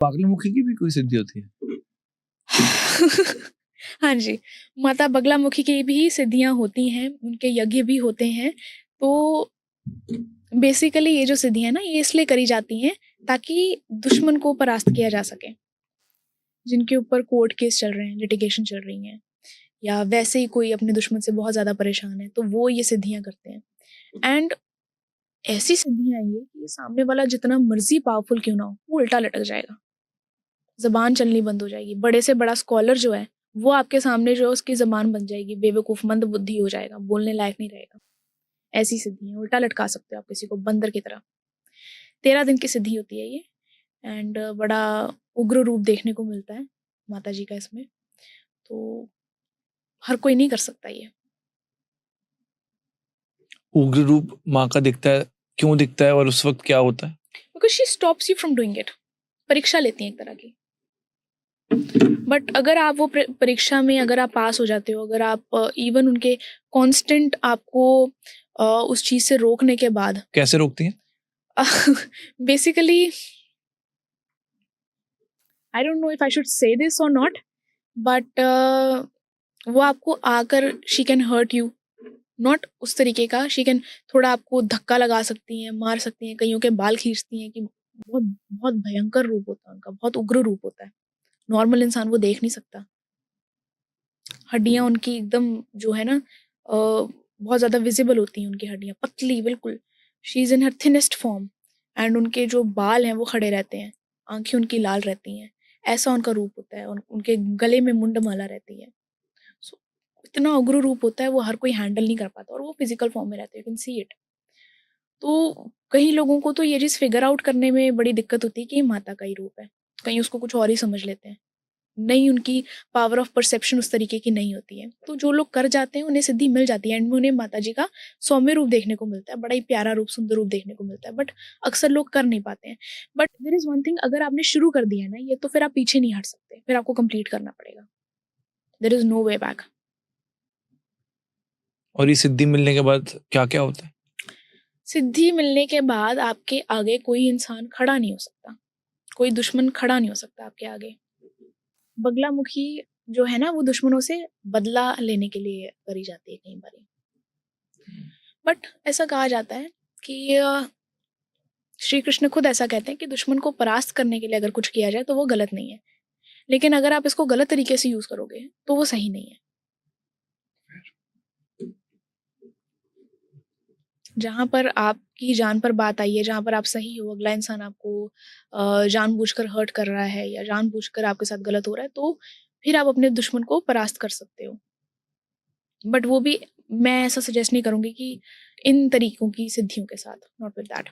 बागलामुखी की भी कोई सिद्धि होती है? हाँ जी, माता बगलामुखी की भी सिद्धियाँ होती हैं, उनके यज्ञ भी होते हैं। तो बेसिकली ये जो सिद्धियाँ हैं ना, ये इसलिए करी जाती हैं ताकि दुश्मन को परास्त किया जा सके। जिनके ऊपर कोर्ट केस चल रहे हैं, लिटिगेशन चल रही हैं, या वैसे ही कोई अपने दुश्मन से बहुत ज़्यादा परेशान है, तो वो ये सिद्धियाँ करते हैं। एंड ऐसी सिद्धियाँ ये कि सामने वाला जितना मर्ज़ी पावरफुल क्यों ना हो, वो उल्टा लटक जाएगा। ज़बान चलनी बंद हो जाएगी। बड़े से बड़ा स्कॉलर जो है, वो आपके सामने जो है उसकी ज़बान बन जाएगी, बेवकूफ़ मंदबुद्धि हो जाएगा, बोलने लायक नहीं रहेगा। ऐसी सिद्धियाँ उल्टा लटका सकते हो आप किसी को बंदर की तरह। 13 दिन की सिद्धि होती है ये। एंड बड़ा उग्र रूप देखने को मिलता है माता जी का इसमें। तो हर कोई नहीं कर सकता ये। उग्र रूप माँ का दिखता है, क्यों दिखता है और उस वक़्त क्या होता है? Because she stops you from doing it. परीक्षा लेती हैं एक तरह की। बट अगर आप वो परीक्षा में अगर आप पास हो जाते हो, अगर आप इवन उनके कांस्टेंट आपको उस चीज़ से रोकने के बाद कैसे रोकती हैं? Basically I don't know if I should say this और नॉट, बट वो आपको आकर she can hurt you, not उस तरीके का। शी कैन थोड़ा आपको धक्का लगा सकती हैं, मार सकती हैं, कईयों के बाल खींचती हैं कि बहुत बहुत भयंकर रूप होता है उनका, बहुत उग्र रूप होता है। नॉर्मल इंसान वो देख नहीं सकता। हड्डियाँ उनकी एकदम जो है ना बहुत ज़्यादा विजिबल होती हैं उनकी हड्डियाँ, पतली बिल्कुल। She is in her thinnest form. And उनके जो बाल हैं वो खड़े रहते हैं, आँखें उनकी लाल रहती हैं। ऐसा उनका रूप होता है। उनके गले में मुंडमाला रहती है। सो इतना उग्र रूप होता है, वो हर कोई हैंडल नहीं कर पाता, और वो फिज़िकल फॉर्म में रहते हैं, यू कैन सी इट। तो कई लोगों को तो ये चीज़ फिगर आउट करने में बड़ी दिक्कत होती है कि ये माता का ही रूप है। कहीं उसको कुछ और ही समझ लेते हैं। नहीं, उनकी पावर ऑफ परसेप्शन उस तरीके की नहीं होती है। तो जो लोग कर जाते हैं उन्हें सिद्धि मिल जाती है, एंड में उन्हें माता जी का सौम्य रूप देखने को मिलता है, बड़ा ही प्यारा रूप, सुंदर रूप देखने को मिलता है। बट अक्सर लोग कर नहीं पाते हैं। But there is one thing, अगर आपने शुरू कर दिया है ना ये, तो फिर आप पीछे नहीं हट सकते, फिर आपको कंप्लीट करना पड़ेगा। There is no way back. और ये सिद्धि मिलने के बाद क्या-क्या होता है? सिद्धि मिलने के बाद आपके आगे कोई इंसान खड़ा नहीं हो सकता, कोई दुश्मन खड़ा नहीं हो सकता आपके आगे। बगलामुखी जो है ना, वो दुश्मनों से बदला लेने के लिए करी जाती है कई बारी। बट ऐसा कहा जाता है कि श्री कृष्ण खुद ऐसा कहते हैं कि दुश्मन को परास्त करने के लिए अगर कुछ किया जाए तो वो गलत नहीं है, लेकिन अगर आप इसको गलत तरीके से यूज करोगे तो वो सही नहीं है। जहाँ पर आपकी जान पर बात आई है, जहाँ पर आप सही हो, अगला इंसान आपको जानबूझकर हर्ट कर रहा है या जानबूझकर आपके साथ गलत हो रहा है, तो फिर आप अपने दुश्मन को परास्त कर सकते हो। बट वो भी मैं ऐसा सजेस्ट नहीं करूंगी कि इन तरीकों की सिद्धियों के साथ, नॉट विद दैट।